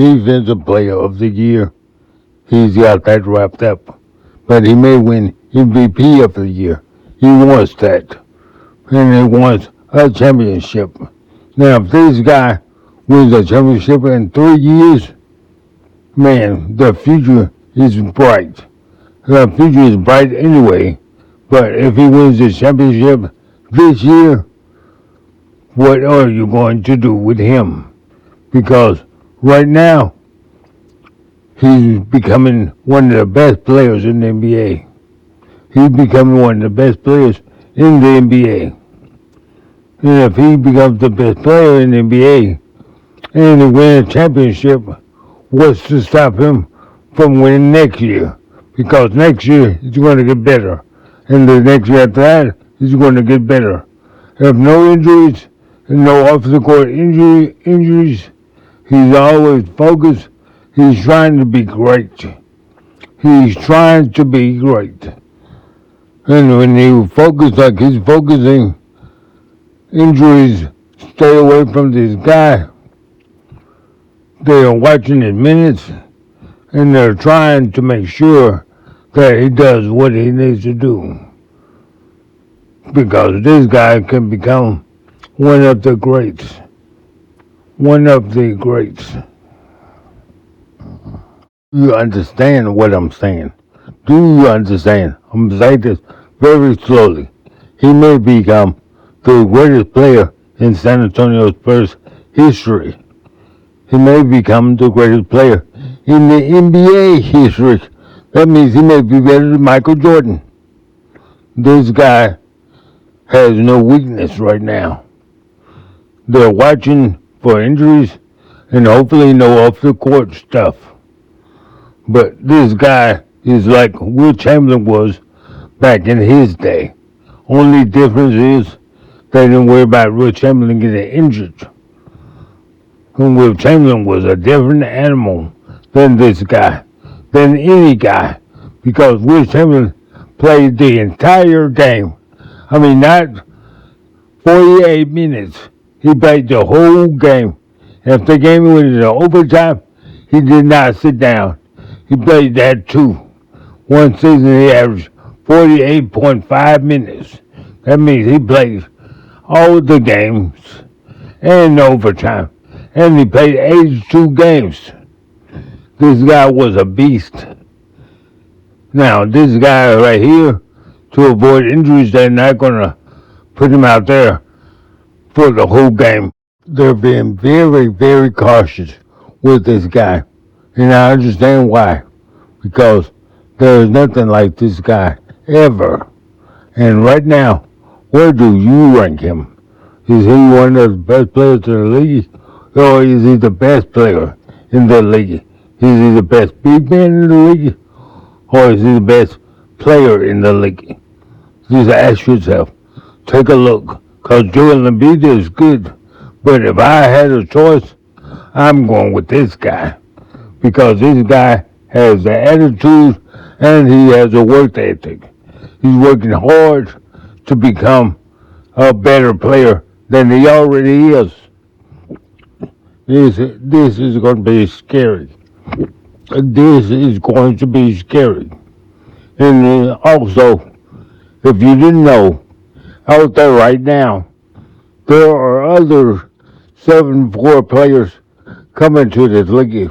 Defensive Player of the Year. He's got that wrapped up. But he may win MVP of the Year. He wants that. And he wants a championship. Now, if this guy wins a championship in 3 years, man, the future is bright. The future is bright anyway. But if he wins the championship this year, what are you going to do with him? Because right now, he's becoming one of the best players in the NBA. He's becoming one of the best players in the NBA. And if he becomes the best player in the NBA and he wins a championship, what's to stop him from winning next year? Because next year he's going to get better. And the next year after that, he's going to get better. If no injuries, and no off-the-court injuries, he's always focused. He's trying to be great. He's trying to be great. And when you focus like he's focusing, injuries stay away from this guy. They are watching his minutes, and they're trying to make sure that he does what he needs to do. Because this guy can become one of the greats. One of the greats. Do you understand what I'm saying? Do you understand? I'm saying this very slowly. He may become the greatest player in San Antonio Spurs history. He may become the greatest player in the NBA history. That means he may be better than Michael Jordan. This guy has no weakness right now. They're watching for injuries and hopefully no off-the-court stuff. But this guy is like Will Chamberlain was back in his day. Only difference is they didn't worry about Will Chamberlain getting injured. And Will Chamberlain was a different animal than this guy, than any guy, because Will Chamberlain played the entire game. I mean, not 48 minutes. He played the whole game. If the game went into overtime, he did not sit down. He played that too. One season he averaged 48.5 minutes. That means he played all the games and overtime. And he played 82 games. This guy was a beast. Now, this guy right here, to avoid injuries, they're not going to put him out there for the whole game. They're being very, very cautious with this guy. And I understand why. Because there is nothing like this guy ever. And right now, where do you rank him? Is he one of the best players in the league? Or is he the best player in the league? Is he the best big man in the league? Or is he the best player in the league? Just ask yourself. Take a look. Because Joel Embiid is good. But if I had a choice, I'm going with this guy. Because this guy has the attitude and he has a work ethic. He's working hard to become a better player than he already is. This is going to be scary. This is going to be scary. And also, if you didn't know, out there right now, there are other 7'4" players coming to this league.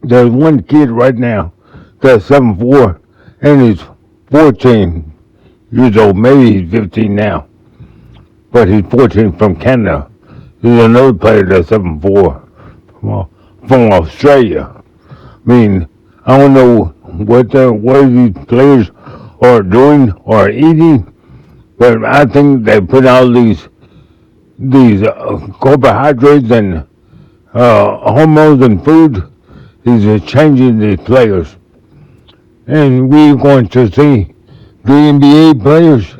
There's one kid right now that's 7'4", and he's 14 years old. Maybe he's 15 now, but he's 14 from Canada. There's another player that's 7'4" from Australia. I mean, I don't know what these players are doing or eating, but I think they put all these carbohydrates and hormones in food is changing these players. And we're going to see the NBA players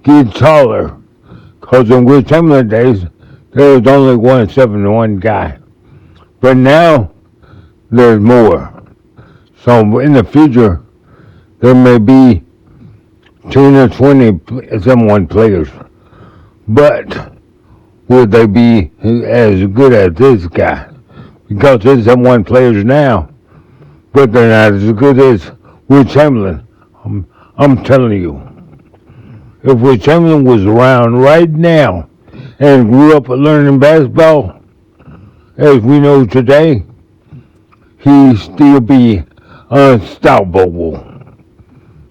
get taller. Because in Will Chamberlain days, there was only 171 guy. But now, there's more. So in the future, there may be 10 or 20 someone players. But will they be as good as this guy? because there's some one players now, but they're not as good as Will Chamberlain. I'm telling you, if Will Chamberlain was around right now and grew up learning basketball, as we know today, he'd still be unstoppable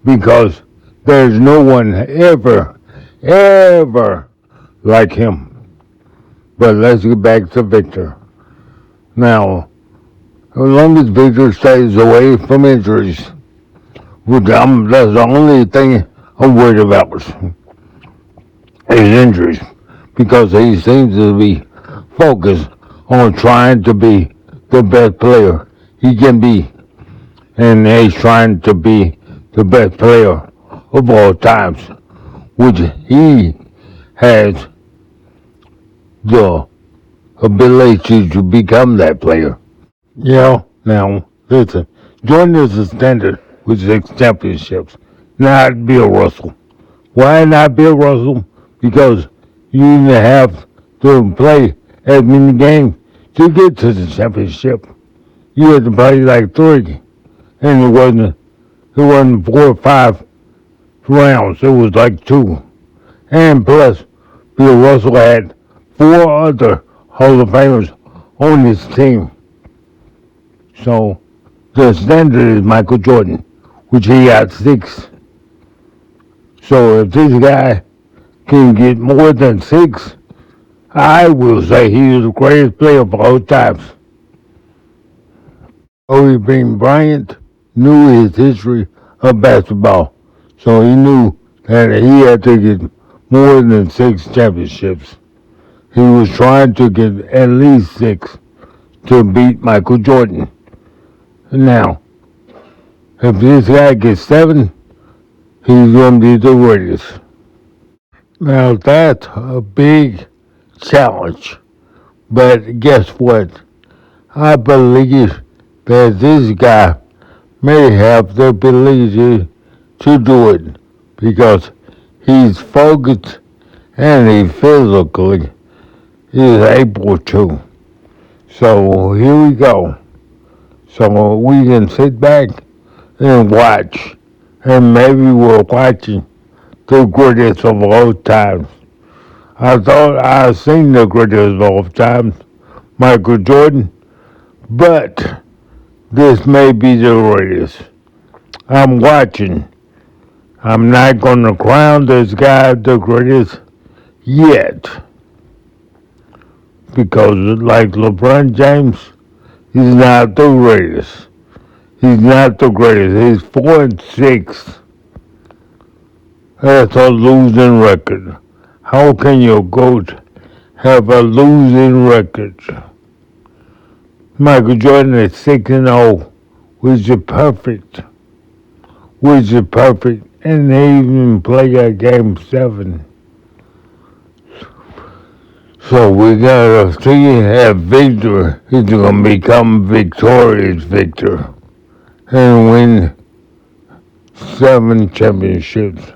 because there's no one ever like him. But let's get back to Victor. Now, as long as Victor stays away from injuries, that's the only thing I'm worried about is injuries, because he seems to be focused on trying to be the best player he can be, and he's trying to be the best player of all times, which he has the ability to become that player. Now, listen, Jordan is the standard with 6 championships, not Bill Russell. Why not Bill Russell? Because you didn't have to play as many games to get to the championship. You had to play like 3, and it wasn't 4 or 5 rounds. It was like 2. And plus, Bill Russell had 4 other Hall of Famers on his team. So the standard is Michael Jordan, which he got 6. So if this guy can get more than 6, I will say he is the greatest player of all times. Kobe Bryant knew his history of basketball, so he knew that he had to get more than 6 championships. He was trying to get at least 6 to beat Michael Jordan. Now, if this guy gets 7, he's going to be the greatest. Now, that's a big challenge. But guess what? I believe that this guy may have the ability to do it because he's focused and he physically is able to. So here we go. So we can sit back and watch, and maybe we're watching the greatest of all time. I thought I'd seen the greatest of all time, Michael Jordan, but this may be the greatest. I'm watching. I'm not going to crown this guy the greatest yet, because like LeBron James, he's not the greatest. He's not the greatest. He's 4-6. That's a losing record. How can your GOAT have a losing record? Michael Jordan is 6-0, which is perfect. And they even play a game 7. So we gotta see if Victor is gonna become victorious Victor and win 7 championships.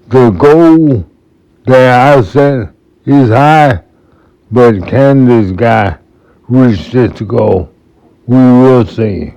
The goal that I set is high, but can this guy reach this goal? We will see.